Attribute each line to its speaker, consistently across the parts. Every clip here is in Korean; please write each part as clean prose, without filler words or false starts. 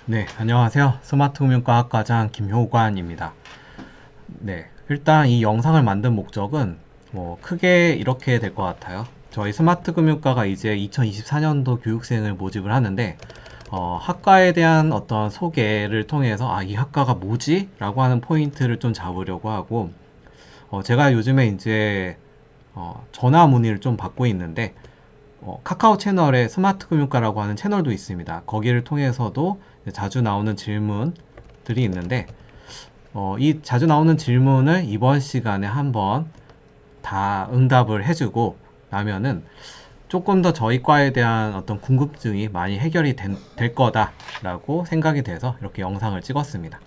Speaker 1: 네, 안녕하세요. 스마트금융과학과장 김효관입니다. 네, 일단 이 영상을 만든 목적은 크게 이렇게 될 것 같아요. 저희 스마트금융과가 이제 2024년도 교육생을 모집을 하는데 학과에 대한 어떤 소개를 통해서 이 학과가 뭐지? 라고 하는 포인트를 좀 잡으려고 하고 제가 요즘에 이제 전화 문의를 좀 받고 있는데 카카오 채널에 스마트금융과라고 하는 채널도 있습니다. 거기를 통해서도 자주 나오는 질문들이 있는데 이 자주 나오는 질문을 이번 시간에 한번 다 응답을 해주고 나면은 조금 더 저희 과에 대한 어떤 궁금증이 많이 해결이 될 거다라고 생각이 돼서 이렇게 영상을 찍었습니다.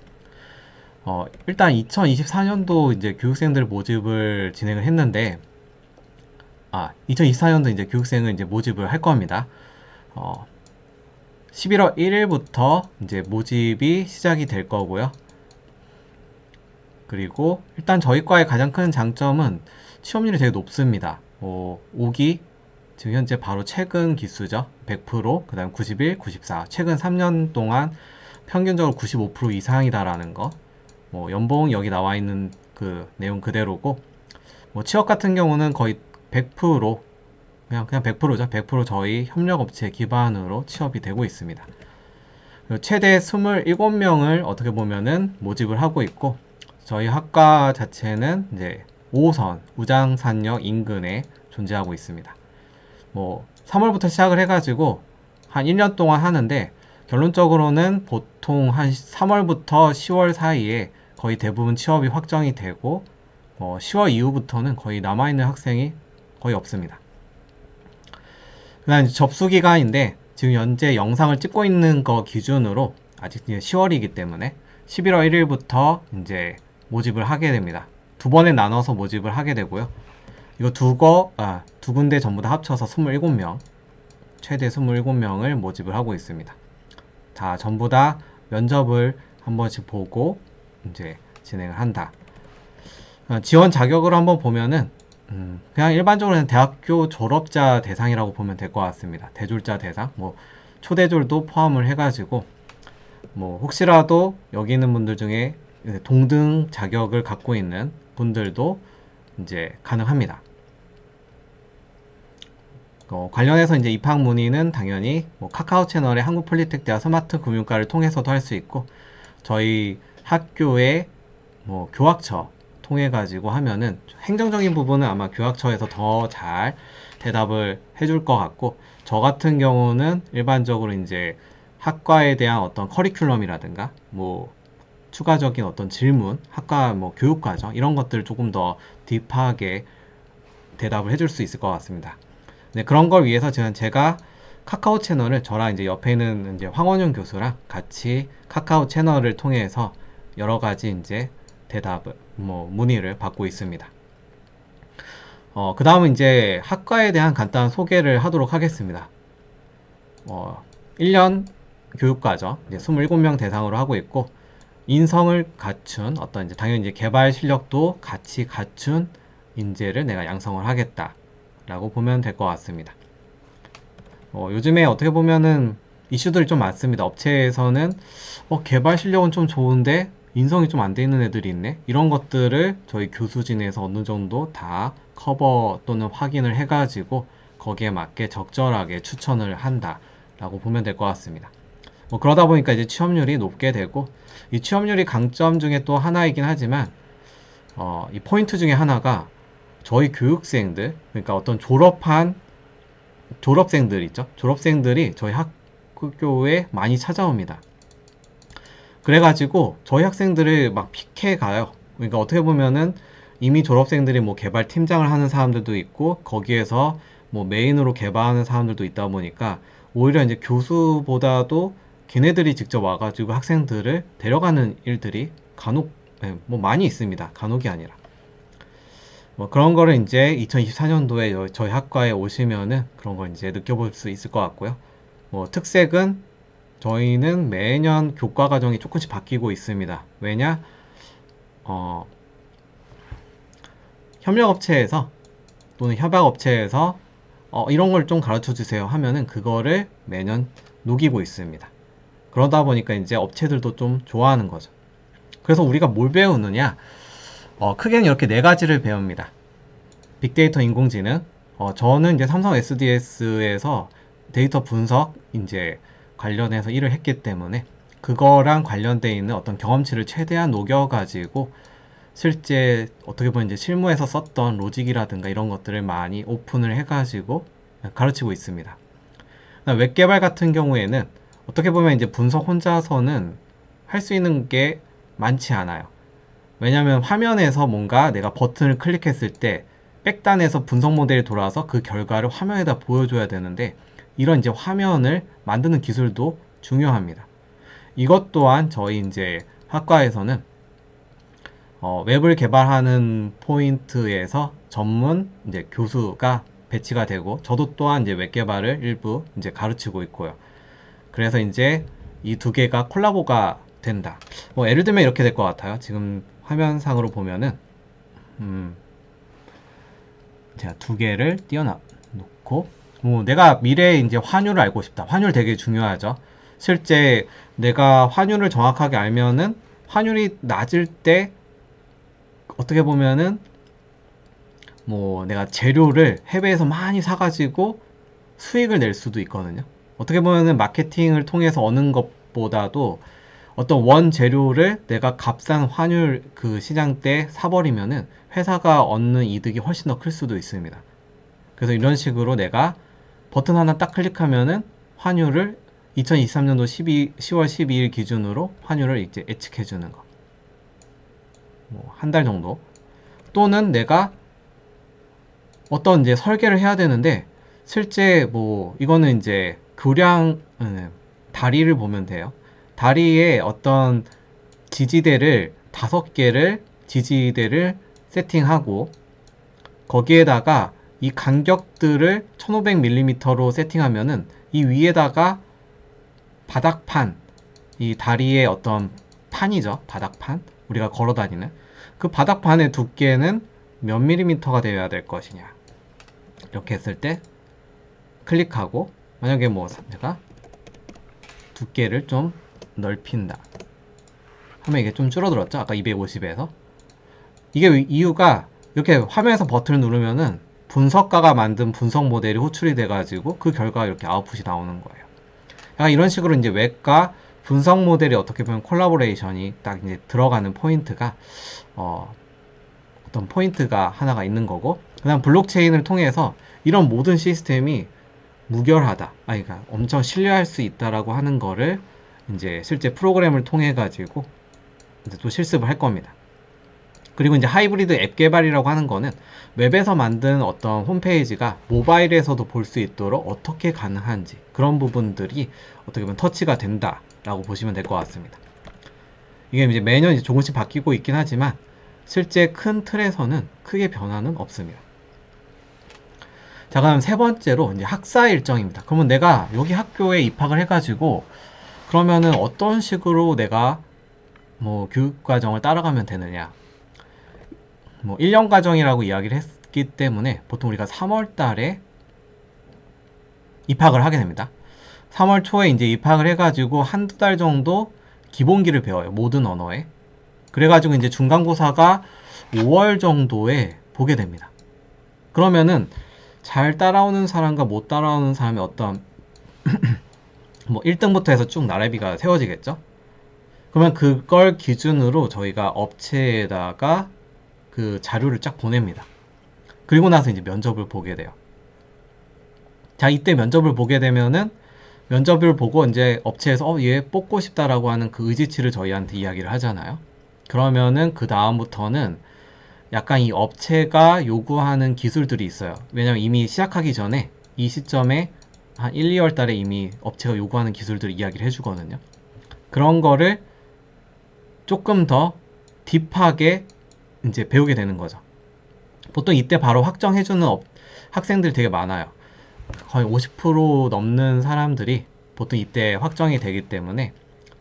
Speaker 1: 일단 2024년도 이제 교육생들 모집을 진행을 했는데 2024년도 이제 교육생을 이제 모집을 할 겁니다. 어, 11월 1일부터 이제 모집이 시작이 될 거고요. 그리고 일단 저희 과의 가장 큰 장점은 취업률이 되게 높습니다. 5기 지금 현재 바로 최근 기수죠. 100%, 그 다음 91, 94. 최근 3년 동안 평균적으로 95% 이상이다라는 거. 연봉 여기 나와 있는 그 내용 그대로고, 취업 같은 경우는 거의 100%, 그냥 100%죠. 100% 저희 협력업체 기반으로 취업이 되고 있습니다. 최대 27명을 어떻게 보면은 모집을 하고 있고, 저희 학과 자체는 이제 5호선 우장산역 인근에 존재하고 있습니다. 3월부터 시작을 해가지고 한 1년 동안 하는데, 결론적으로는 보통 한 3월부터 10월 사이에 거의 대부분 취업이 확정이 되고, 10월 이후부터는 거의 남아있는 학생이 거의 없습니다. 그다음 접수 기간인데, 지금 현재 영상을 찍고 있는 거 기준으로 아직 10월이기 때문에 11월 1일부터 이제 모집을 하게 됩니다. 두 번에 나눠서 모집을 하게 되고요. 이거 두 군데 전부 다 합쳐서 27명, 최대 27명을 모집을 하고 있습니다. 자, 전부 다 면접을 한 번씩 보고 이제 진행을 한다. 지원 자격으로 한번 보면은 그냥 일반적으로는 대학교 졸업자 대상이라고 보면 될 것 같습니다. 대졸자 대상, 초대졸도 포함을 해가지고 혹시라도 여기 있는 분들 중에 동등 자격을 갖고 있는 분들도 이제 가능합니다. 관련해서 이제 입학 문의는 당연히 카카오 채널의 한국폴리텍대학 스마트금융과를 통해서도 할 수 있고, 저희 학교의 교학처 통해 가지고 하면은 행정적인 부분은 아마 교학처에서 더 잘 대답을 해줄 것 같고, 저 같은 경우는 일반적으로 이제 학과에 대한 어떤 커리큘럼이라든가 추가적인 어떤 질문, 학과 교육과정 이런 것들을 조금 더 딥하게 대답을 해줄 수 있을 것 같습니다. 네, 그런 걸 위해서 제가 카카오 채널을 저랑 이제 옆에 있는 이제 황원윤 교수랑 같이 카카오 채널을 통해서 여러 가지 이제 대답을, 문의를 받고 있습니다. 그 다음은 이제 학과에 대한 간단한 소개를 하도록 하겠습니다. 1년 교육과정, 이제 27명 대상으로 하고 있고, 인성을 갖춘 어떤 이제 당연히 이제 개발 실력도 같이 갖춘 인재를 내가 양성을 하겠다라고 보면 될 것 같습니다. 요즘에 어떻게 보면은 이슈들이 좀 많습니다. 업체에서는 개발 실력은 좀 좋은데 인성이 좀 안 돼 있는 애들이 있네. 이런 것들을 저희 교수진에서 어느 정도 다 커버 또는 확인을 해가지고 거기에 맞게 적절하게 추천을 한다라고 보면 될 것 같습니다. 그러다 보니까 이제 취업률이 높게 되고, 이 취업률이 강점 중에 또 하나이긴 하지만 이 포인트 중에 하나가 저희 교육생들, 그러니까 어떤 졸업생들 있죠. 졸업생들이 저희 학교에 많이 찾아옵니다. 그래가지고 저희 학생들을 막 픽해 가요. 그러니까 어떻게 보면은 이미 졸업생들이 개발 팀장을 하는 사람들도 있고, 거기에서 메인으로 개발하는 사람들도 있다 보니까 오히려 이제 교수보다도 걔네들이 직접 와가지고 학생들을 데려가는 일들이 간혹 많이 있습니다. 간혹이 아니라. 그런 거를 이제 2024년도에 저희 학과에 오시면은 그런 걸 이제 느껴볼 수 있을 것 같고요. 특색은 저희는 매년 교과 과정이 조금씩 바뀌고 있습니다. 왜냐? 어, 협력업체에서 또는 협약업체에서 이런 걸 좀 가르쳐 주세요 하면은 그거를 매년 녹이고 있습니다. 그러다 보니까 이제 업체들도 좀 좋아하는 거죠. 그래서 우리가 뭘 배우느냐? 크게는 이렇게 네 가지를 배웁니다. 빅데이터 인공지능. 저는 이제 삼성 SDS에서 데이터 분석 이제 관련해서 일을 했기 때문에 그거랑 관련되어 있는 어떤 경험치를 최대한 녹여가지고 실제 어떻게 보면 이제 실무에서 썼던 로직이라든가 이런 것들을 많이 오픈을 해가지고 가르치고 있습니다. 웹 개발 같은 경우에는 어떻게 보면 이제 분석 혼자서는 할 수 있는 게 많지 않아요. 왜냐하면 화면에서 뭔가 내가 버튼을 클릭했을 때 백단에서 분석 모델이 돌아와서 그 결과를 화면에다 보여줘야 되는데 이런 이제 화면을 만드는 기술도 중요합니다. 이것 또한 저희 이제 학과에서는 웹을 개발하는 포인트에서 전문 이제 교수가 배치가 되고 저도 또한 이제 웹 개발을 일부 이제 가르치고 있고요. 그래서 이제 이 두 개가 콜라보가 된다. 뭐 예를 들면 이렇게 될 것 같아요. 지금 화면상으로 보면은 제가 두 개를 띄워놓고 뭐 내가 미래에 이제 환율을 알고 싶다. 환율 되게 중요하죠. 실제 내가 환율을 정확하게 알면은 환율이 낮을 때 어떻게 보면은 뭐 내가 재료를 해외에서 많이 사가지고 수익을 낼 수도 있거든요. 어떻게 보면은 마케팅을 통해서 얻는 것보다도 어떤 원 재료를 내가 값싼 환율 그 시장 때 사버리면은 회사가 얻는 이득이 훨씬 더 클 수도 있습니다. 그래서 이런 식으로 내가 버튼 하나 딱 클릭하면은 환율을 2023년도 10월 12일 기준으로 환율을 이제 예측해 주는 거. 뭐 한 달 정도. 또는 내가 어떤 이제 설계를 해야 되는데 실제 뭐 이거는 이제 교량 다리를 보면 돼요. 다리에 어떤 지지대를 5개를 지지대를 세팅하고 거기에다가 이 간격들을 1500mm로 세팅하면은 이 위에다가 바닥판, 이 다리의 어떤 판이죠. 바닥판. 우리가 걸어 다니는 그 바닥판의 두께는 몇 밀리미터가 되어야 될 것이냐. 이렇게 했을 때 클릭하고 만약에 뭐 내가 두께를 좀 넓힌다 하면 이게 좀 줄어들었죠. 아까 250에서. 이게 이유가 이렇게 화면에서 버튼을 누르면은 분석가가 만든 분석 모델이 호출이 돼가지고 그 결과가 이렇게 아웃풋이 나오는 거예요. 약간 이런 식으로 이제 웹과 분석 모델이 어떻게 보면 콜라보레이션이 딱 이제 들어가는 포인트가 어떤 포인트가 하나가 있는 거고, 그 다음 블록체인을 통해서 이런 모든 시스템이 무결하다, 그러니까 엄청 신뢰할 수 있다라고 하는 거를 이제 실제 프로그램을 통해 가지고 이제 또 실습을 할 겁니다. 그리고 이제 하이브리드 앱 개발이라고 하는 거는 웹에서 만든 어떤 홈페이지가 모바일에서도 볼 수 있도록 어떻게 가능한지 그런 부분들이 어떻게 보면 터치가 된다라고 보시면 될 것 같습니다. 이게 이제 매년 이제 조금씩 바뀌고 있긴 하지만 실제 큰 틀에서는 크게 변화는 없습니다. 자, 그럼 세 번째로 이제 학사 일정입니다. 그러면 내가 여기 학교에 입학을 해가지고 그러면은 어떤 식으로 내가 뭐 교육 과정을 따라가면 되느냐? 뭐 1년 과정이라고 이야기를 했기 때문에 보통 우리가 3월 달에 입학을 하게 됩니다. 3월 초에 이제 입학을 해가지고 한두 달 정도 기본기를 배워요. 모든 언어에. 그래가지고 이제 중간고사가 5월 정도에 보게 됩니다. 그러면은 잘 따라오는 사람과 못 따라오는 사람의 어떤 뭐 1등부터 해서 쭉 나래비가 세워지겠죠? 그러면 그걸 기준으로 저희가 업체에다가 그 자료를 쫙 보냅니다. 그리고 나서 이제 면접을 보게 돼요. 자, 이때 면접을 보게 되면은 면접을 보고 이제 업체에서 얘 뽑고 싶다라고 하는 그 의지치를 저희한테 이야기를 하잖아요. 그러면은 그 다음부터는 약간 이 업체가 요구하는 기술들이 있어요. 왜냐면 이미 시작하기 전에 이 시점에 한 1, 2월 달에 이미 업체가 요구하는 기술들을 이야기를 해주거든요. 그런 거를 조금 더 딥하게 이제 배우게 되는 거죠. 보통 이때 바로 확정해주는 학생들이 되게 많아요. 거의 50% 넘는 사람들이 보통 이때 확정이 되기 때문에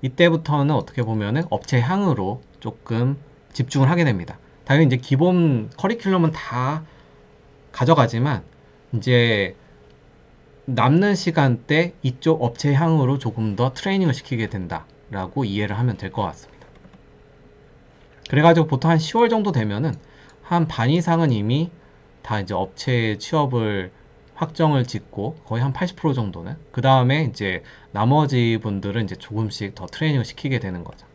Speaker 1: 이때부터는 어떻게 보면은 업체 향으로 조금 집중을 하게 됩니다. 당연히 이제 기본 커리큘럼은 다 가져가지만 이제 남는 시간대 이쪽 업체 향으로 조금 더 트레이닝을 시키게 된다라고 이해를 하면 될 것 같습니다. 그래가지고 보통 한 10월 정도 되면은 한 반 이상은 이미 다 이제 업체에 취업을 확정을 짓고 거의 한 80% 정도는 그 다음에 이제 나머지 분들은 이제 조금씩 더 트레이닝을 시키게 되는 거죠.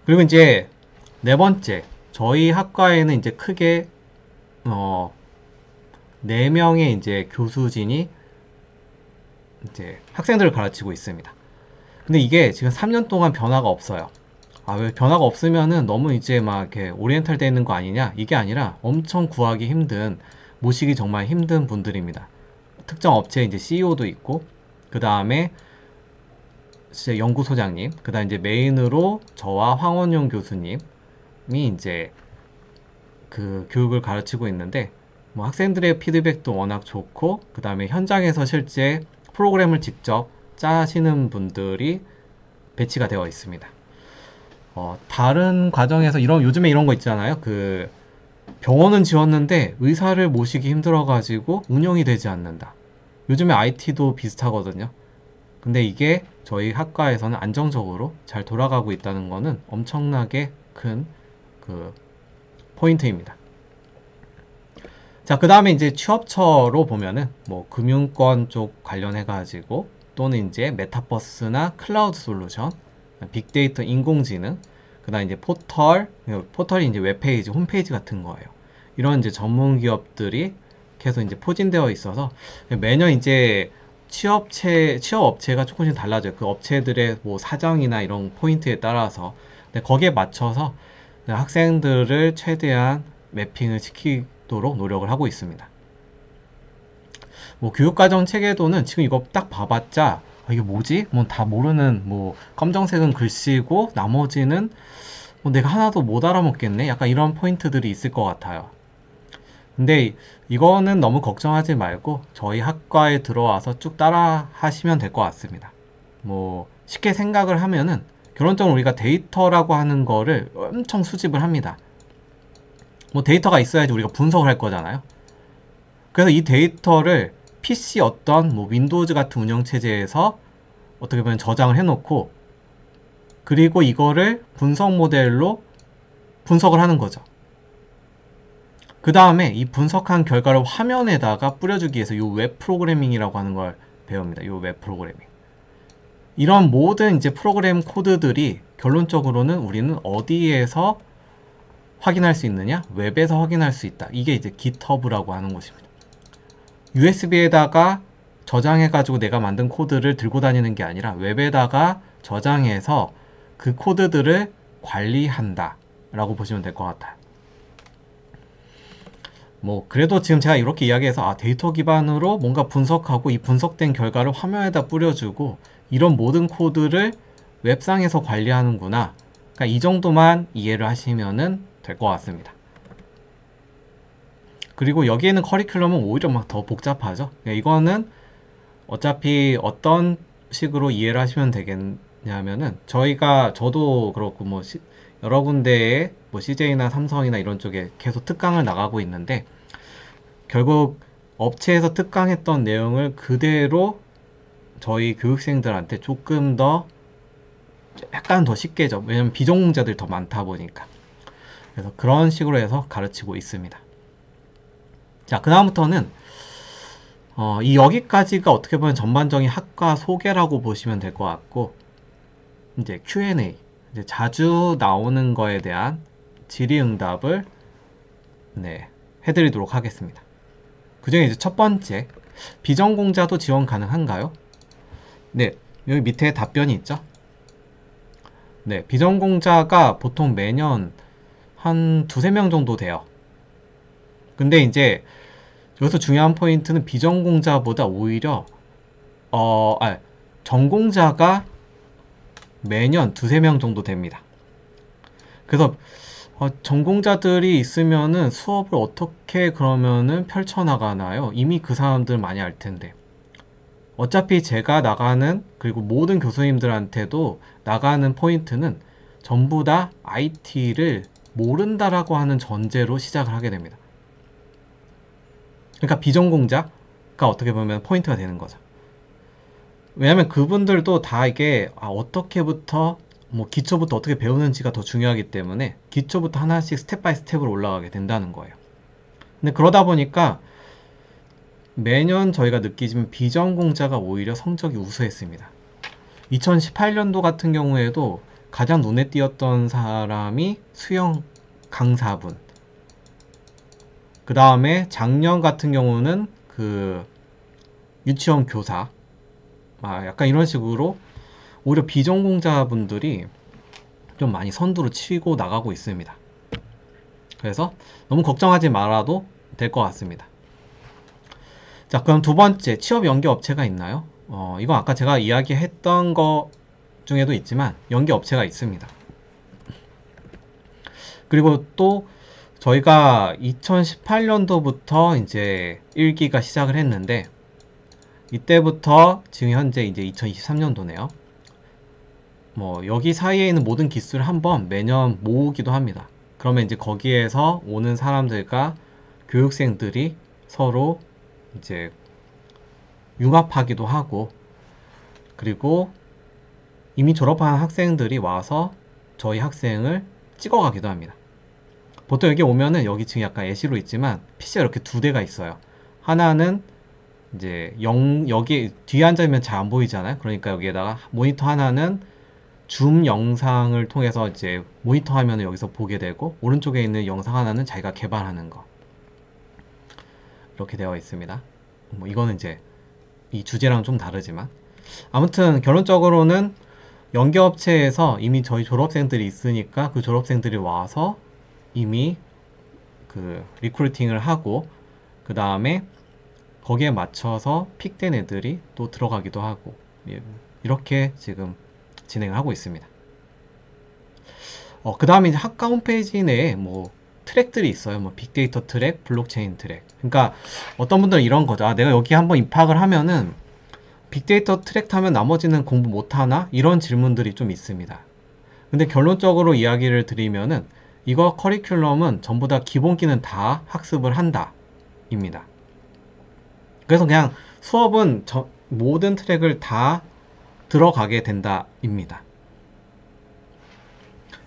Speaker 1: 그리고 이제 네 번째, 저희 학과에는 이제 크게 4명의 이제 교수진이 이제 학생들을 가르치고 있습니다. 근데 이게 지금 3년 동안 변화가 없어요. 아, 왜 변화가 없으면은 너무 이제 막 이렇게 오리엔탈 돼 있는 거 아니냐? 이게 아니라 엄청 구하기 힘든, 모시기 정말 힘든 분들입니다. 특정 업체에 이제 CEO도 있고, 그 다음에 진짜 연구소장님, 그 다음 이제 메인으로 저와 황원용 교수님이 이제 그 교육을 가르치고 있는데, 뭐 학생들의 피드백도 워낙 좋고, 그 다음에 현장에서 실제 프로그램을 직접 짜시는 분들이 배치가 되어 있습니다. 다른 과정에서 요즘에 이런 거 있잖아요. 그 병원은 지웠는데 의사를 모시기 힘들어가지고 운영이 되지 않는다. 요즘에 IT도 비슷하거든요. 근데 이게 저희 학과에서는 안정적으로 잘 돌아가고 있다는 거는 엄청나게 큰 그 포인트입니다. 자, 그 다음에 이제 취업처로 보면은 뭐 금융권 쪽 관련해가지고 또는 이제 메타버스나 클라우드 솔루션, 빅데이터 인공지능, 그 다음에 이제 포털이 이제 웹페이지, 홈페이지 같은 거예요. 이런 이제 전문 기업들이 계속 이제 포진되어 있어서 매년 이제 취업 업체가 조금씩 달라져요. 그 업체들의 뭐 사정이나 이런 포인트에 따라서. 근데 거기에 맞춰서 학생들을 최대한 매핑을 시키도록 노력을 하고 있습니다. 뭐 교육과정 체계도는 지금 이거 딱 봐봤자 이게 뭐지? 뭐 다 모르는 뭐 검정색은 글씨고 나머지는 뭐 내가 하나도 못 알아먹겠네? 약간 이런 포인트들이 있을 것 같아요. 근데 이거는 너무 걱정하지 말고 저희 학과에 들어와서 쭉 따라 하시면 될 것 같습니다. 뭐 쉽게 생각을 하면은 결론적으로 우리가 데이터라고 하는 거를 엄청 수집을 합니다. 뭐 데이터가 있어야지 우리가 분석을 할 거잖아요. 그래서 이 데이터를 PC 어떤 뭐 윈도우즈 같은 운영체제에서 어떻게 보면 저장을 해놓고 그리고 이거를 분석 모델로 분석을 하는 거죠. 그 다음에 이 분석한 결과를 화면에다가 뿌려주기 위해서 이 웹 프로그래밍이라고 하는 걸 배웁니다. 이 웹 프로그래밍. 이런 모든 이제 프로그램 코드들이 결론적으로는 우리는 어디에서 확인할 수 있느냐? 웹에서 확인할 수 있다. 이게 이제 GitHub라고 하는 곳입니다. USB에다가 저장해가지고 내가 만든 코드를 들고 다니는 게 아니라 웹에다가 저장해서 그 코드들을 관리한다 라고 보시면 될 것 같아요. 뭐 그래도 지금 제가 이렇게 이야기해서 데이터 기반으로 뭔가 분석하고 이 분석된 결과를 화면에다 뿌려주고 이런 모든 코드를 웹상에서 관리하는구나. 그러니까 이 정도만 이해를 하시면 될 것 같습니다. 그리고 여기에는 커리큘럼은 오히려 막 더 복잡하죠. 이거는 어차피 어떤 식으로 이해를 하시면 되겠냐면은 저도 그렇고 뭐 여러 군데에 뭐 CJ나 삼성이나 이런 쪽에 계속 특강을 나가고 있는데 결국 업체에서 특강했던 내용을 그대로 저희 교육생들한테 조금 더 약간 더 쉽게 죠. 왜냐면 비전공자들이 더 많다 보니까. 그래서 그런 식으로 해서 가르치고 있습니다. 자, 그 다음부터는 이 여기까지가 어떻게 보면 전반적인 학과 소개라고 보시면 될 것 같고 이제 Q&A 이제 자주 나오는 거에 대한 질의응답을 해드리도록 하겠습니다. 그 중에 이제 첫 번째 비전공자도 지원 가능한가요? 네, 여기 밑에 답변이 있죠. 네, 비전공자가 보통 매년 한 두세 명 정도 돼요. 근데 이제 여기서 중요한 포인트는 비전공자보다 오히려 전공자가 매년 두세 명 정도 됩니다. 그래서 전공자들이 있으면은 수업을 어떻게 그러면은 펼쳐나가나요? 이미 그 사람들 많이 알 텐데. 어차피 제가 나가는 그리고 모든 교수님들한테도 나가는 포인트는 전부 다 IT를 모른다라고 하는 전제로 시작을 하게 됩니다. 그러니까 비전공자 어떻게 보면 포인트가 되는 거죠. 왜냐면 그분들도 다 이게 어떻게부터 뭐 기초부터 어떻게 배우는지가 더 중요하기 때문에 기초부터 하나씩 스텝 바이 스텝으로 올라가게 된다는 거예요. 근데 그러다 보니까 매년 저희가 느끼지만 비전공자가 오히려 성적이 우수했습니다. 2018년도 같은 경우에도 가장 눈에 띄었던 사람이 수영 강사분. 그 다음에 작년 같은 경우는 그 유치원 교사. 약간 이런 식으로 오히려 비전공자분들이 좀 많이 선두로 치고 나가고 있습니다. 그래서 너무 걱정하지 말아도 될 것 같습니다. 자, 그럼 두 번째, 취업 연계 업체가 있나요? 이건 아까 제가 이야기했던 거 중에도 있지만 연계 업체가 있습니다. 그리고 또 저희가 2018년도부터 이제 1기가 시작을 했는데 이때부터 지금 현재 이제 2023년도네요. 뭐 여기 사이에 있는 모든 기수를 한번 매년 모으기도 합니다. 그러면 이제 거기에서 오는 사람들과 교육생들이 서로 이제 융합하기도 하고, 그리고 이미 졸업한 학생들이 와서 저희 학생을 찍어가기도 합니다. 보통 여기 오면은 여기 지금 약간 예시로 있지만 PC가 이렇게 두 대가 있어요. 하나는 이제 여기 뒤에 앉아있으면 잘 안 보이잖아요. 그러니까 여기에다가 모니터 하나는 줌 영상을 통해서 이제 모니터 화면을 여기서 보게 되고, 오른쪽에 있는 영상 하나는 자기가 개발하는 거, 이렇게 되어 있습니다. 뭐 이거는 이제 이 주제랑 좀 다르지만, 아무튼 결론적으로는 연계업체에서 이미 저희 졸업생들이 있으니까 그 졸업생들이 와서 이미 그 리크루팅을 하고, 그 다음에 거기에 맞춰서 픽된 애들이 또 들어가기도 하고, 이렇게 지금 진행을 하고 있습니다. 그 다음에 이제 학과 홈페이지 내에 뭐 트랙들이 있어요. 뭐 빅데이터 트랙, 블록체인 트랙. 그러니까 어떤 분들은 이런 거죠. 내가 여기 한번 입학을 하면은 빅데이터 트랙 타면 나머지는 공부 못하나? 이런 질문들이 좀 있습니다. 근데 결론적으로 이야기를 드리면은 이거 커리큘럼은 전부 다 기본기는 다 학습을 한다 입니다. 그래서 그냥 수업은 모든 트랙을 다 들어가게 된다 입니다.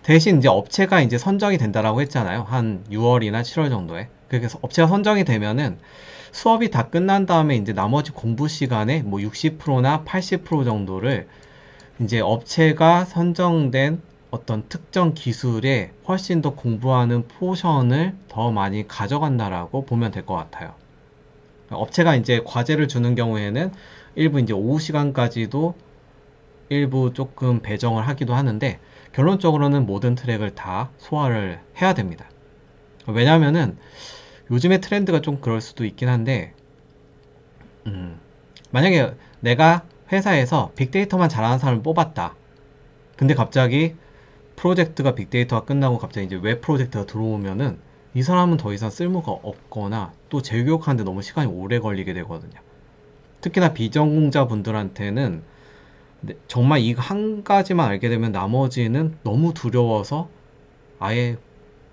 Speaker 1: 대신 이제 업체가 이제 선정이 된다라고 했잖아요. 한 6월이나 7월 정도에. 그래서 업체가 선정이 되면은 수업이 다 끝난 다음에 이제 나머지 공부 시간에 뭐 60%나 80% 정도를 이제 업체가 선정된 어떤 특정 기술에 훨씬 더 공부하는 포션을 더 많이 가져간다라고 보면 될 것 같아요. 업체가 이제 과제를 주는 경우에는 일부 이제 오후 시간까지도 일부 조금 배정을 하기도 하는데, 결론적으로는 모든 트랙을 다 소화를 해야 됩니다. 왜냐면은 요즘의 트렌드가 좀 그럴 수도 있긴 한데, 만약에 내가 회사에서 빅데이터만 잘하는 사람을 뽑았다. 근데 갑자기 프로젝트가 빅데이터가 끝나고 갑자기 이제 웹 프로젝트가 들어오면은 이 사람은 더 이상 쓸모가 없거나 또 재교육하는데 너무 시간이 오래 걸리게 되거든요. 특히나 비전공자 분들한테는 정말 이 한 가지만 알게 되면 나머지는 너무 두려워서 아예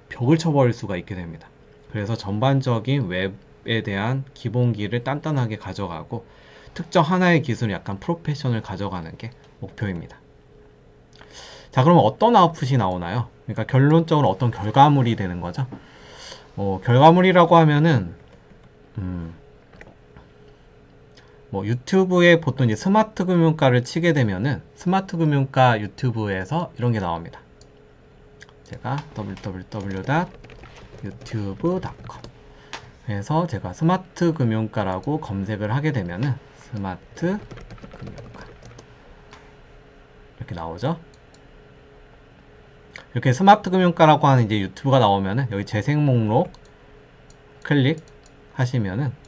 Speaker 1: 벽을 쳐버릴 수가 있게 됩니다. 그래서 전반적인 웹에 대한 기본기를 단단하게 가져가고 특정 하나의 기술을 약간 프로페셔널 가져가는 게 목표입니다. 자, 그러면 어떤 아웃풋이 나오나요? 그러니까 결론적으로 어떤 결과물이 되는 거죠? 결과물이라고 하면은 뭐 유튜브에 보통 이제 스마트 금융가를 치게 되면은 스마트 금융가 유튜브에서 이런 게 나옵니다. 제가 www.youtube.com 해서 제가 스마트 금융가라고 검색을 하게 되면은 스마트 금융가 이렇게 나오죠. 이렇게 스마트 금융가라고 하는 이제 유튜브가 나오면은 여기 재생 목록 클릭하시면은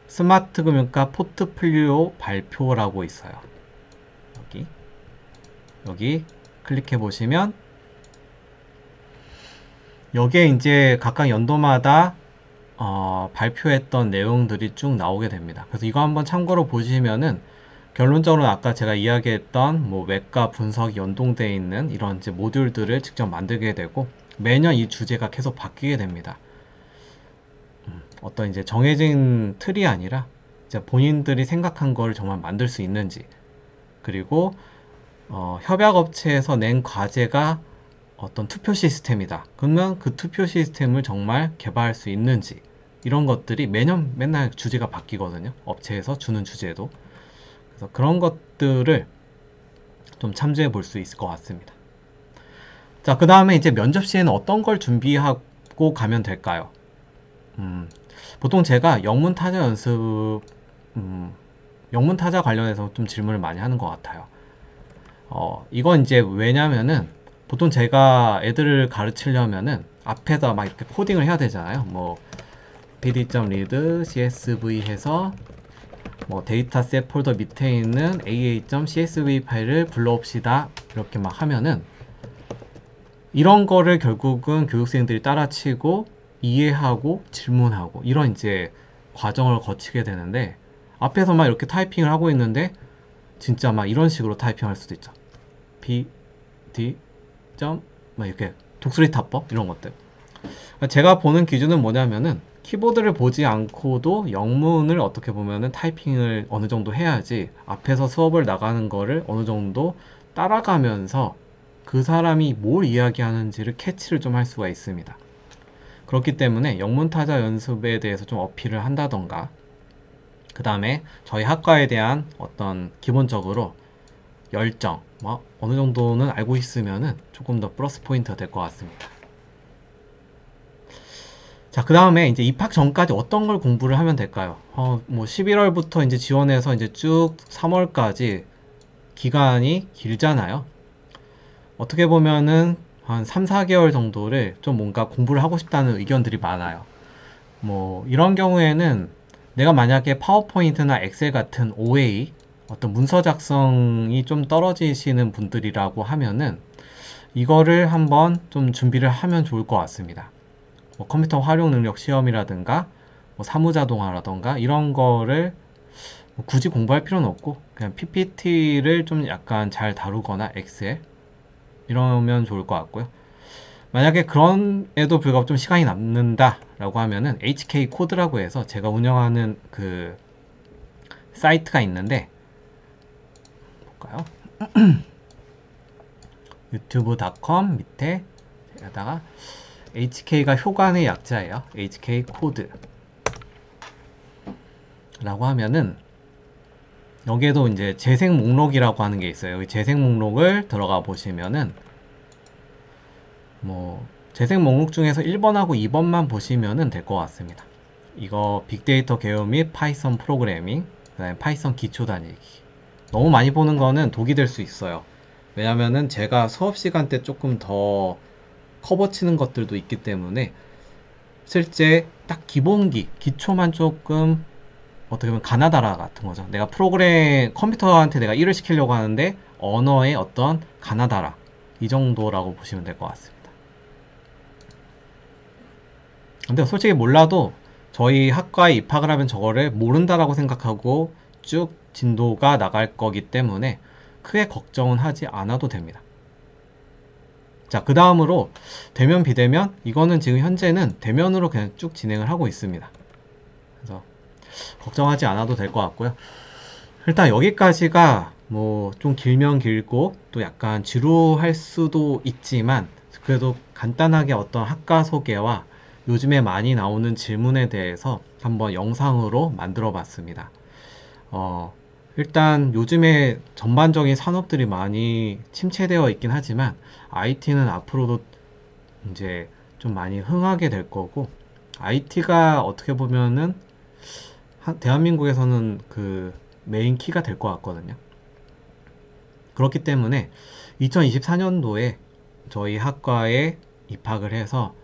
Speaker 1: 스마트 금융가 포트폴리오 발표라고 있어요. 여기 클릭해 보시면 여기에 이제 각각 연도마다 발표했던 내용들이 쭉 나오게 됩니다. 그래서 이거 한번 참고로 보시면은 결론적으로 아까 제가 이야기했던 뭐 웹과 분석이 연동되어 있는 이런 이제 모듈들을 직접 만들게 되고 매년 이 주제가 계속 바뀌게 됩니다. 어떤 이제 정해진 틀이 아니라 이제 본인들이 생각한 거를 정말 만들 수 있는지, 그리고 협약업체에서 낸 과제가 어떤 투표 시스템이다. 그러면 그 투표 시스템을 정말 개발할 수 있는지, 이런 것들이 매년 맨날 주제가 바뀌거든요. 업체에서 주는 주제도. 그래서 그런 것들을 좀 참조해 볼 수 있을 것 같습니다. 자, 그 다음에 이제 면접 시에는 어떤 걸 준비하고 가면 될까요? 보통 제가 영문 타자 연습, 영문 타자 관련해서 좀 질문을 많이 하는 것 같아요. 이건 이제 왜냐면은 보통 제가 애들을 가르치려면은 앞에다 막 이렇게 코딩을 해야 되잖아요. 뭐 pd.read csv 해서 뭐 데이터셋 폴더 밑에 있는 aa.csv 파일을 불러옵시다, 이렇게 막 하면은 이런 거를 결국은 교육생들이 따라치고 이해하고 질문하고 이런 이제 과정을 거치게 되는데, 앞에서 막 이렇게 타이핑을 하고 있는데 진짜 막 이런 식으로 타이핑할 수도 있죠. p d 막 이렇게 독수리 타법 이런 것들. 제가 보는 기준은 뭐냐면은 키보드를 보지 않고도 영문을 어떻게 보면은 타이핑을 어느 정도 해야지 앞에서 수업을 나가는 거를 어느 정도 따라가면서 그 사람이 뭘 이야기하는지를 캐치를 좀 할 수가 있습니다. 그렇기 때문에 영문 타자 연습에 대해서 좀 어필을 한다던가, 그 다음에 저희 학과에 대한 어떤 기본적으로 열정, 뭐 어느 정도는 알고 있으면은 조금 더 플러스 포인트가 될 것 같습니다. 자, 그 다음에 이제 입학 전까지 어떤 걸 공부를 하면 될까요? 뭐 11월부터 이제 지원해서 이제 쭉 3월까지 기간이 길잖아요. 어떻게 보면은 한 3, 4개월 정도를 좀 뭔가 공부를 하고 싶다는 의견들이 많아요. 뭐 이런 경우에는 내가 만약에 파워포인트나 엑셀 같은 OA, 어떤 문서 작성이 좀 떨어지시는 분들이라고 하면은 이거를 한번 좀 준비를 하면 좋을 것 같습니다. 뭐 컴퓨터 활용 능력 시험이라든가 뭐 사무자동화라든가 이런 거를 뭐 굳이 공부할 필요는 없고 그냥 PPT를 좀 약간 잘 다루거나 엑셀 이러면 좋을 것 같고요. 만약에 그런에도 불구하고 좀 시간이 남는다라고 하면은 HK 코드라고 해서 제가 운영하는 그 사이트가 있는데, 볼까요? 유튜브.com 밑에 여기다가 HK가 효관의 약자예요. HK 코드라고 하면은 여기에도 이제 재생 목록이라고 하는 게 있어요. 여기 재생 목록을 들어가 보시면은 뭐 재생 목록 중에서 1번하고 2번만 보시면은 될 것 같습니다. 이거 빅데이터 개요 및 파이썬 프로그래밍, 그 다음에 파이썬 기초 다니기. 너무 많이 보는 거는 독이 될 수 있어요. 왜냐면은 제가 수업 시간 때 조금 더 커버 치는 것들도 있기 때문에 실제 딱 기본기, 기초만 조금 어떻게 보면 가나다라 같은 거죠. 내가 프로그램, 컴퓨터한테 내가 일을 시키려고 하는데 언어의 어떤 가나다라. 이 정도라고 보시면 될 것 같습니다. 근데 솔직히 몰라도 저희 학과에 입학을 하면 저거를 모른다라고 생각하고 쭉 진도가 나갈 거기 때문에 크게 걱정은 하지 않아도 됩니다. 자, 그 다음으로 대면, 비대면, 이거는 지금 현재는 대면으로 그냥 쭉 진행을 하고 있습니다. 그래서 걱정하지 않아도 될 것 같고요. 일단 여기까지가 뭐 좀 길면 길고 또 약간 지루할 수도 있지만 그래도 간단하게 어떤 학과 소개와 요즘에 많이 나오는 질문에 대해서 한번 영상으로 만들어 봤습니다. 일단 요즘에 전반적인 산업들이 많이 침체되어 있긴 하지만 IT는 앞으로도 이제 좀 많이 흥하게 될 거고, IT가 어떻게 보면은 대한민국에서는 그 메인 키가 될 것 같거든요. 그렇기 때문에 2024년도에 저희 학과에 입학을 해서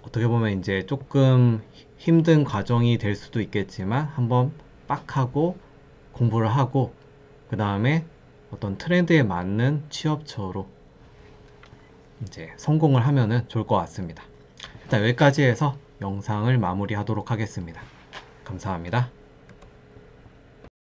Speaker 1: 어떻게 보면 이제 조금 힘든 과정이 될 수도 있겠지만 한번 빡 하고 공부를 하고 그 다음에 어떤 트렌드에 맞는 취업처로 이제 성공을 하면은 좋을 것 같습니다. 일단 여기까지 해서 영상을 마무리하도록 하겠습니다. 감사합니다.